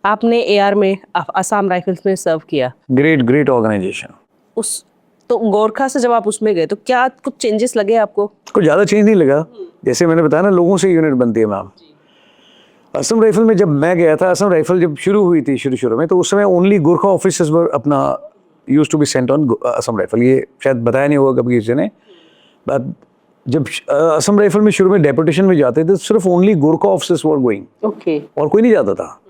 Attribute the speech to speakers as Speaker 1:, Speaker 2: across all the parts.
Speaker 1: आपने एआर में असम राइफल्स में सर्व किया।
Speaker 2: Great great organisation.
Speaker 1: उस तो गोरखा से जब आप उसमें गए तो क्या कुछ चेंजेस लगे आपको?
Speaker 2: कुछ ज़्यादा चेंज नहीं लगा, जैसे मैंने बताया ना, लोगों से यूनिट बनती है मैम। असम राइफल में जब मैं गया था, असम राइफल जब शुरू हुई थी शुरू में, तो उस समय ओनली गोरखा ऑफिसर्स वर अपना use to be sent on Assam rifle. ये शायद बताया नहीं होगा कभी किसी ने, बट जब असम राइफल में शुरू में डेपुटेशन में जाते थे, सिर्फ only Gorkha officers were going,
Speaker 1: okay.
Speaker 2: और कोई नहीं जाता था।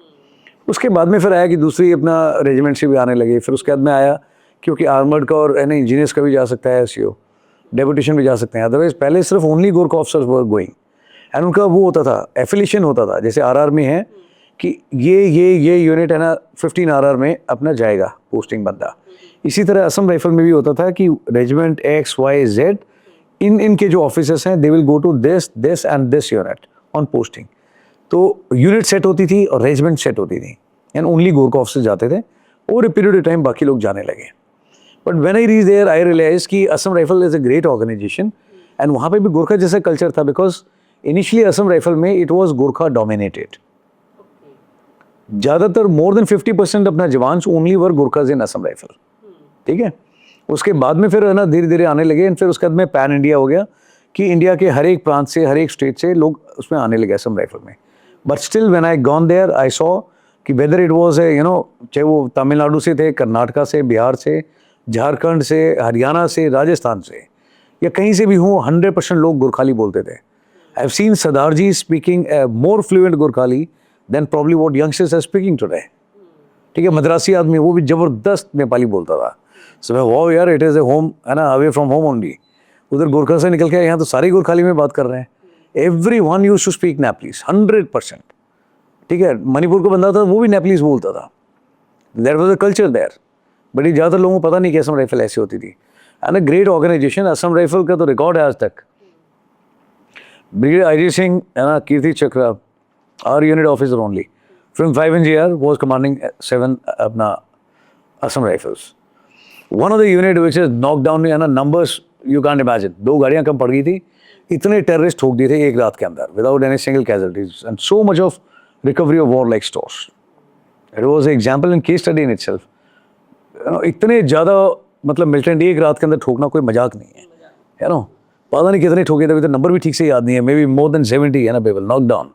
Speaker 2: उसके बाद में फिर आया कि दूसरी अपना रेजिमेंट से भी आने लगे। फिर उसके बाद में आया क्योंकि आर्मर्ड का और इंजीनियर्स का भी जा सकता है एसईओ, डेपुटेशन भी जा सकते हैं। अदरवाइज पहले सिर्फ only Gorkha officers were going, and उनका वो होता था, एफिलिएशन होता था। जैसे आरआर में है कि ये यूनिट है ना 15 आरआर में अपना जाएगा पोस्टिंग बंदा। इसी तरह असम राइफल में भी होता था कि रेजिमेंट एक्स वाई जेड इनके जो ऑफिसर्स हैं, they will go to this and this unit on posting. तो यूनिट सेट होती थी और रेजिमेंट सेट होती थी, एंड ओनली गोरखा ऑफिसर जाते थे। Over a period of time बाकी लोग जाने लगे। But when I reach there I realise कि Assam rifle is a great organisation, and वहाँ पे भी गोरखा जैसा कल्चर था, बिकॉज इनिशियली असम राइफल में इट वाज गोरखा डोमिनेटेड। ज़्यादातर मोर देन 50% अपना जवान only were Gorkhas in Assam rifle, ठीक है। उसके बाद में फिर है ना धीरे धीरे आने लगे, एंड फिर उसके बाद में पैन इंडिया हो गया कि इंडिया के हर एक प्रांत से, हर एक स्टेट से लोग उसमें आने लगे असम राइफल में। But still when I gone there I saw कि वेदर इट वाज चाहे वो तमिलनाडु से थे, कर्नाटका से, बिहार से, झारखंड से, हरियाणा से, राजस्थान से, या कहीं से भी हों, 100% लोग गोरखाली बोलते थे। I have seen Sardar ji speaking more fluent Gorkhali than probably what youngsters are speaking today, ठीक है। मद्रासी आदमी, वो भी जबरदस्त नेपाली बोलता था। सो मैं वाओ यार, इट इज़ ए होम, है ना, अवे फ्रॉम होम ओनली। उधर गोरखा से निकल के यहाँ तो सारी गोरखाली में बात कर रहे हैं। Everyone use to speak Nepalese 100%, ठीक है। मणिपुर का बंदा था, वो भी नेपलीज बोलता था। There was a culture there, but ये ज़्यादातर लोगों को पता नहीं कि असम राइफल ऐसी होती थी। And a great organisation. Assam rifle का तो रिकॉर्ड है आज तक। ब्रिगेडियर अजय सिंह, है ना, Kirti Chakra, our unit officer only from 5 NGR was commanding 7 अपना Assam rifles. One of the unit which is knock down, है ना, नंबर्स यू कैन इमेजिन। 2 गाड़ियाँ कम पड़ गई थी, इतने टेररिस्ट ठोक दिए थे एक रात के अंदर without any single casualties, and so much of recovery of war like stores. It was example in case study in itself. इतने ज़्यादा मतलब मिलिटेंट एक रात के अंदर ठोकना कोई मजाक नहीं है ना। पता नहीं कितने ठोके थे, अभी तो नंबर भी ठीक से याद नहीं है। मे बी मोर देन 70, है ना, people knock down,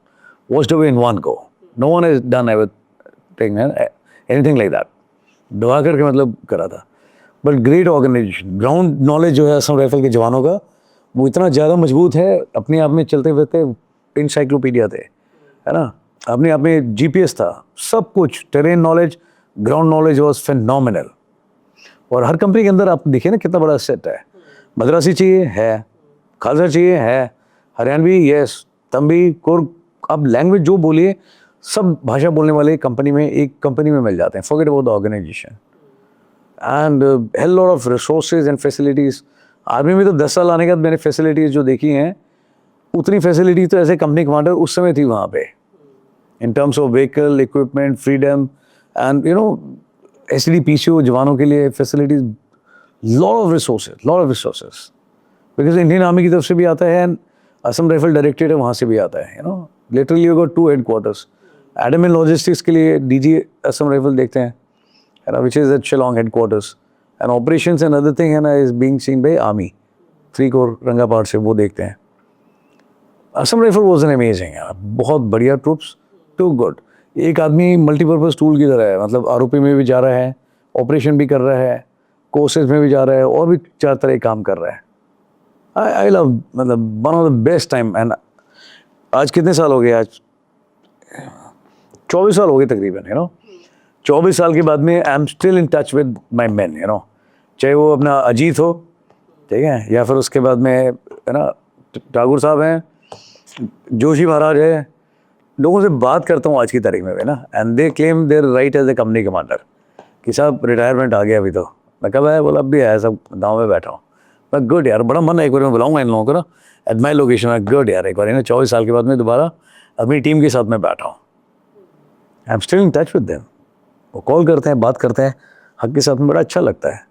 Speaker 2: washed away in one go. No one has done everything, anything like that. दबा करके मतलब करा था। But great organisation. Ground knowledge जो है असम राइफल के जवानों का, वो इतना ज़्यादा मजबूत है, अपने आप में चलते फिरते इंसाइक्लोपीडिया थे, है ना। अपने आप में GPS था, सब कुछ, terrain knowledge, ground knowledge was phenomenal. और हर कंपनी के अंदर आप देखिए ना कितना बड़ा सेट है। मद्रासी चाहिए है, खालसा चाहिए है, हरियाणवी यस, तंबी, कुर्ग, अब लैंग्वेज जो बोलिए, सब भाषा बोलने वाले कंपनी में, एक कंपनी में मिल जाते हैं। Forget about the organisation and hell lot of resources and facilities. Army में तो 10 साल आने के बाद मैंने फैसिलिटीज़ जो देखी हैं, उतनी फैसिलिटी तो ऐसे कंपनी कमांडर उस समय थी वहाँ पे, in terms of vehicle, equipment, freedom and SDPCO जवानों के लिए facilities, lot of resources, because Indian army की तरफ से भी आता है एंड असम राइफल डायरेक्टरेट है, वहाँ से भी आता है। Literally you got 2 headquarters. Admin and logistics के लिए DG असम राइफल देखते हैं, है ना, which is at Shillong headquarters, and operations and other thing, है ना, is being seen by army 3 corps Rangapahar से, वो देखते हैं। Assam rifle was an amazing, बहुत बढ़िया ट्रूप्स, टू गुड। एक आदमी मल्टीपर्पज़ टूल की तरह है, मतलब ROP में भी जा रहा है, ऑपरेशन भी कर रहा है, कोर्सेज में भी जा रहा है, और भी 4 तरह काम कर रहा है। आई लव, मतलब one of the best time. And आज कितने साल हो गए? आज 24 साल हो गए तकरीबन, 24 साल के बाद में I am still in touch with my man, चाहे वो अपना अजीत हो, ठीक है, या फिर उसके बाद में, है ना, ठाकुर साहब हैं, जोशी महाराज है। लोगों से बात करता हूँ आज की तारीख में भी ना, and they claim their right as a company commander कि साहब रिटायरमेंट आ गया अभी तो। मैं कब आया? बोला अब भी है, सब गाँव में बैठा हूँ। मैं गुड यार, बड़ा मन है, एक बार मैं बुलाऊंगा इन लोगों को ना एट माई लोकेशन में। गुड यार, एक बार 24 साल के बाद में दोबारा अपनी टीम के साथ में बैठा हूँ। I am still in touch with them. वो कॉल करते हैं, बात करते हैं, हक के साथ में, बड़ा अच्छा लगता है।